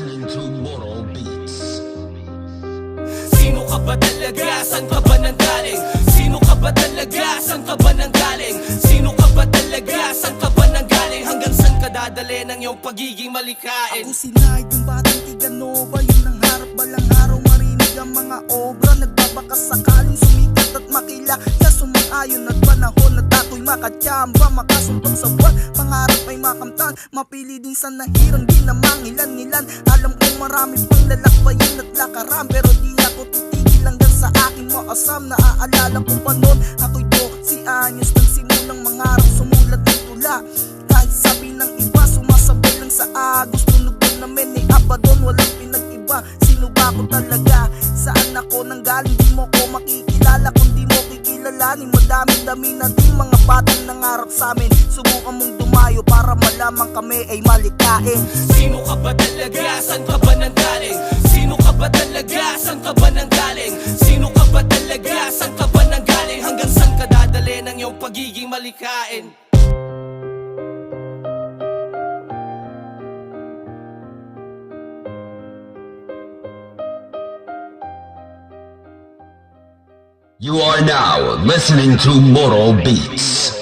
listening to Moral Beats. Sino ka ba talaga? San ka ba nanggaling? Sino ka ba talaga? San ka ba nanggaling? Sino ka ba talaga? San ka ba nanggaling? Hanggang san ka dadali ng iyong pagiging malikain? Ako sinahid yung batang Tiganova, yun ang harap balang araw marinig ang mga obra. Nagbabakas sakaling sumikat at makilala, sumang-ayon at panahon na tato'y makatsamba, makasumpag sa buwan, pangarap ay makamtan, mapili din sa nahirang di na mangilan-ngilan. Alam kong marami pang lalakbayin at lakaran, pero di ako titigil hanggang sa aking maasam. Naaalala kong panon, ako'y 12 anyos nang simulang mangarap, sumulat ng tula. Kahit sabi ng iba, sumasabay lang sa agos, tunog ko namin ni Abaddon, walang pinag-iba. Sino ba ako talaga? Saan ako nanggaling? Di mo ko makikilala kung di mo kikilalanin. Madami-dami na din mga batang nangarap sa amin. Subukan mong dumayo para malaman kami ay malikain. Sino ka ba talaga? San ka ba nanggaling? Sino ka ba talaga? San ka ba nanggaling? Sino ka ba talaga? San ka ba nanggaling? Hanggang san ka dadali ng iyong pagiging malikain? You are now listening to Moral Beats.